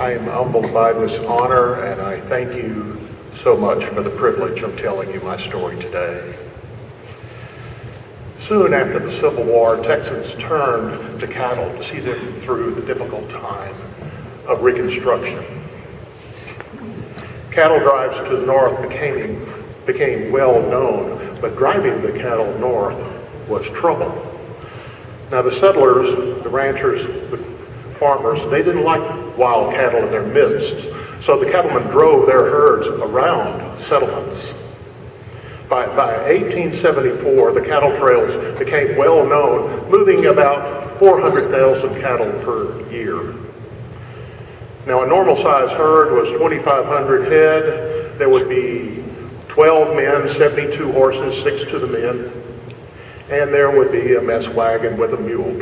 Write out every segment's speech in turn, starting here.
I am humbled by this honor, and I thank you so much for the privilege of telling you my story today. Soon after the Civil War, Texans turned to cattle to see them through the difficult time of Reconstruction. Cattle drives to the north became well known, but driving the cattle north was trouble. Now the settlers, the ranchers, the farmers, they didn't like wild cattle in their midst, so the cattlemen drove their herds around settlements. By 1874, the cattle trails became well known, moving about 400,000 cattle per year. Now a normal size herd was 2,500 head. There would be 12 men, 72 horses, 6 to the men, and there would be a mess wagon with a mule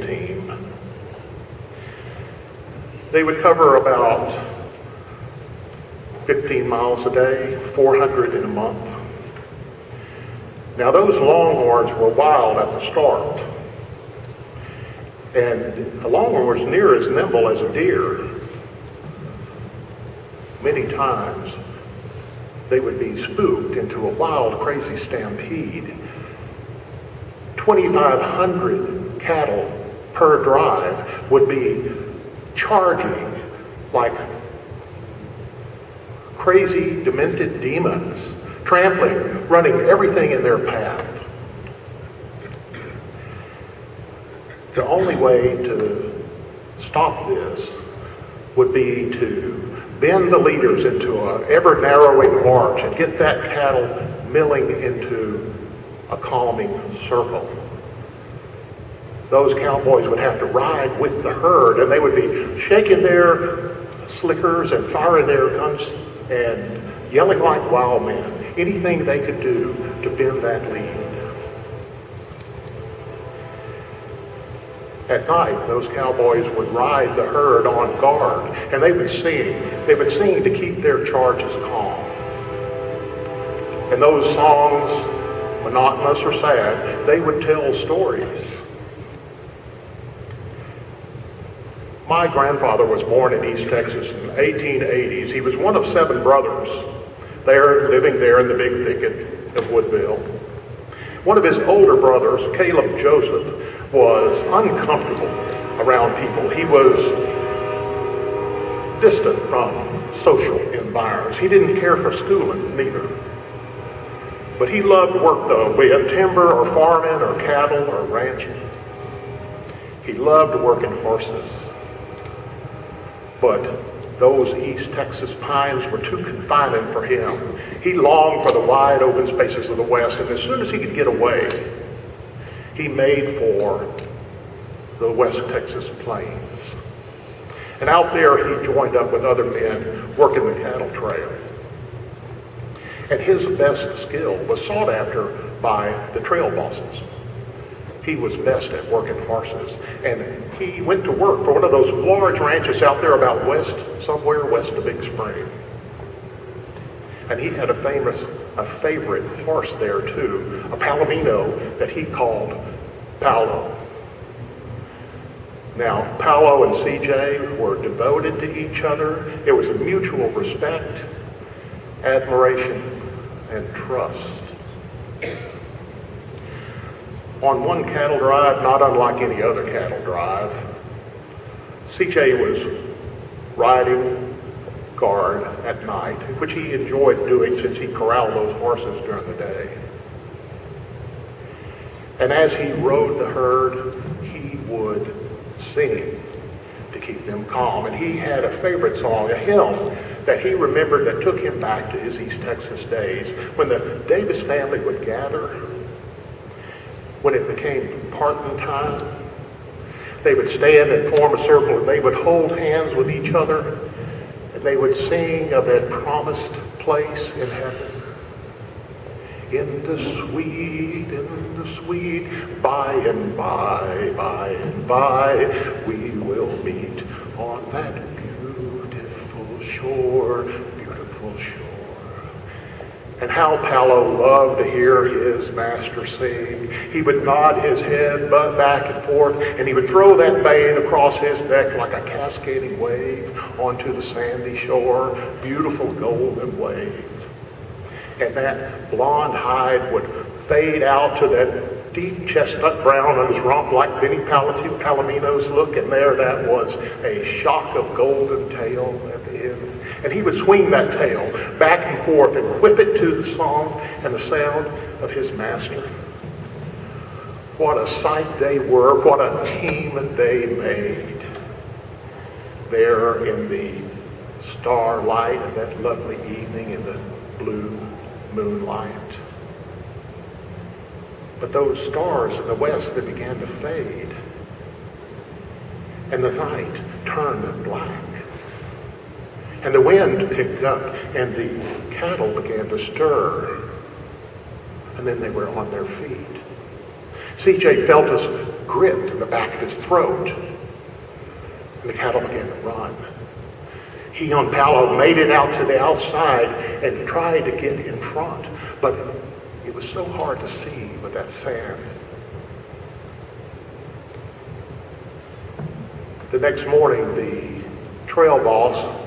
team. They would cover about 15 miles a day, 400 in a month. Now those longhorns were wild at the start, and a longhorn was near as nimble as a deer. Many times they would be spooked into a wild, crazy stampede. 2,500 cattle per drive would be charging like crazy, demented demons, trampling, running everything in their path. The only way to stop this would be to bend the leaders into an ever-narrowing march and get that cattle milling into a calming circle. Those cowboys would have to ride with the herd, and they would be shaking their slickers and firing their guns and yelling like wild men, anything they could do to bend that lead. At night, those cowboys would ride the herd on guard, and they would sing. They would sing to keep their charges calm. And those songs, monotonous or sad, they would tell stories. My grandfather was born in East Texas in the 1880s. He was one of 7 brothers living there in the big thicket of Woodville. One of his older brothers, Caleb Joseph, was uncomfortable around people. He was distant from social environs. He didn't care for schooling neither. But he loved work though, be it timber or farming or cattle or ranching. He loved working horses. But those East Texas pines were too confining for him. He longed for the wide open spaces of the West, and as soon as he could get away, he made for the West Texas plains. And out there he joined up with other men working the cattle trail. And his best skill was sought after by the trail bosses. He was best at working horses, and he went to work for one of those large ranches out there about somewhere west of Big Spring. And he had a favorite horse there too, a Palomino that he called Palo. Now, Palo and CJ were devoted to each other. There was a mutual respect, admiration, and trust. On one cattle drive, not unlike any other cattle drive, CJ was riding guard at night, which he enjoyed doing since he corralled those horses during the day. And as he rode the herd, he would sing to keep them calm. And he had a favorite song, a hymn that he remembered that took him back to his East Texas days when the Davis family would gather. When it became parting time, they would stand and form a circle, and they would hold hands with each other, and they would sing of that promised place in heaven. In the sweet, by and by, we will meet on that beautiful shore. And how Palo loved to hear his master sing. He would nod his head back and forth, and he would throw that mane across his neck like a cascading wave onto the sandy shore, beautiful golden wave. And that blonde hide would fade out to that deep chestnut brown on his rump like Benny Palomino's look, and there that was a shock of golden tail at the end. And he would swing that tail back and forth and whip it to the song and the sound of his master. What a sight they were, what a team they made there in the starlight of that lovely evening in the blue moonlight. But those stars in the west, they began to fade, and the night turned black. And the wind picked up, and the cattle began to stir. And then they were on their feet. CJ felt his grip in the back of his throat, and the cattle began to run. He on Palo made it out to the outside and tried to get in front, but it was so hard to see with that sand. The next morning, the trail boss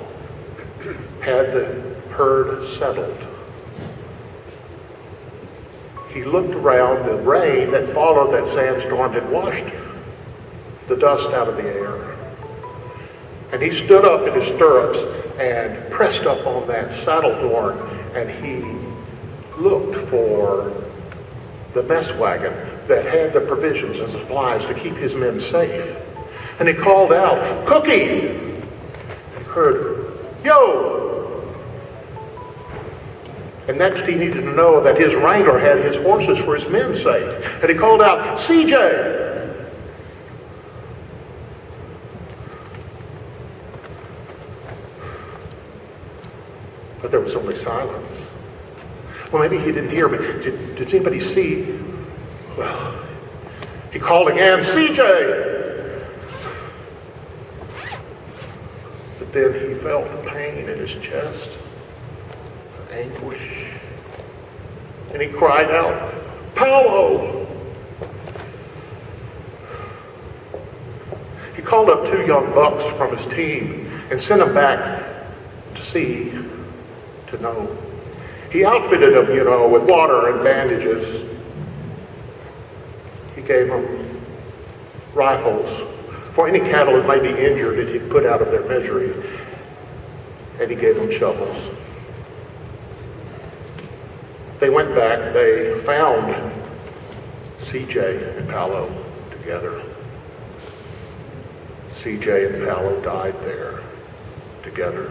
had the herd settled. He looked around. The rain that followed that sandstorm had washed the dust out of the air. And he stood up in his stirrups and pressed up on that saddle horn, and he looked for the mess wagon that had the provisions and supplies to keep his men safe. And he called out, "Cookie!" And heard, "Yo!" And next he needed to know that his wrangler had his horses for his men safe. And he called out, "CJ!" But there was only silence. Well, maybe he didn't hear, but did anybody see? Well, he called again, "CJ!" But then he felt pain in his chest. Anguish. And he cried out, "Palo!" He called up 2 young bucks from his team and sent them back to see, to know. He outfitted them, with water and bandages. He gave them rifles for any cattle that might be injured that he'd put out of their misery. And he gave them shovels. They went back, they found CJ and Palo together. CJ and Palo died there together.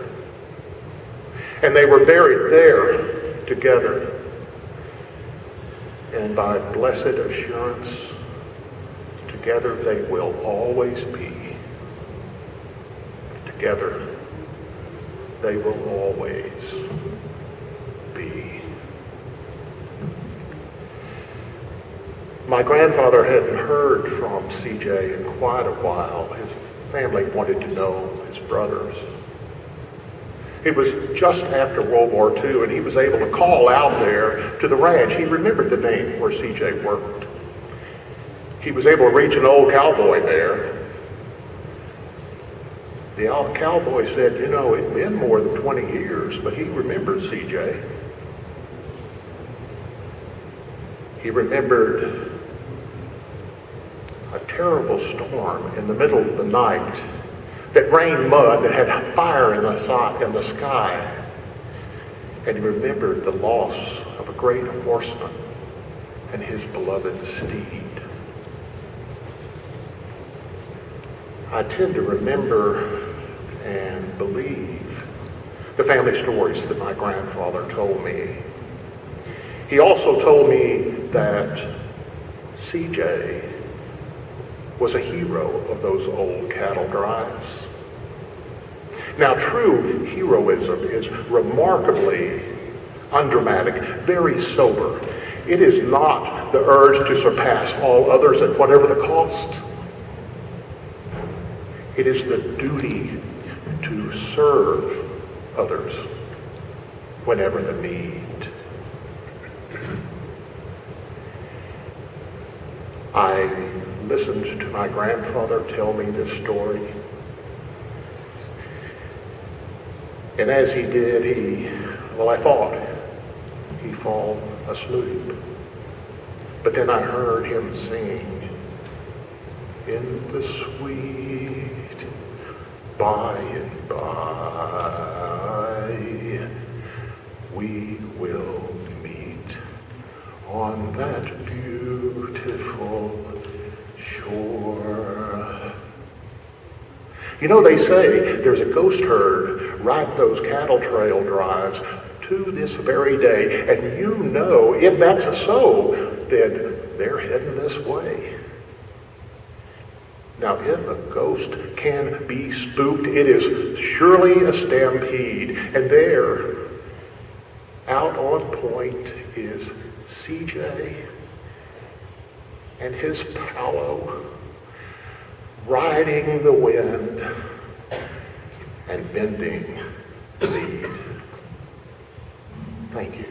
And they were buried there together. And by blessed assurance, together they will always be. Together they will always be. My grandfather hadn't heard from CJ in quite a while. His family wanted to know his brothers. It was just after World War II, and he was able to call out there to the ranch. He remembered the name where CJ worked. He was able to reach an old cowboy there. The old cowboy said, it'd been more than 20 years, but he remembered CJ. He remembered a terrible storm in the middle of the night that rained mud, that had fire in the sky. And he remembered the loss of a great horseman and his beloved steed. I tend to remember and believe the family stories that my grandfather told me. He also told me that CJ was a hero of those old cattle drives. Now, true heroism is remarkably undramatic, very sober. It is not the urge to surpass all others at whatever the cost. It is the duty to serve others whenever the need. I listened to my grandfather tell me this story. And as he did, I thought he'd fall asleep. But then I heard him sing, "In the sweet by and by, we will meet on that beautiful shore." You know, they say there's a ghost herd riding those cattle trail drives to this very day. And you know, if that's so, then they're heading this way. Now, if a ghost can be spooked, it is surely a stampede. And there, out on point, is CJ and his Palo, riding the wind and bending the lead. Thank you.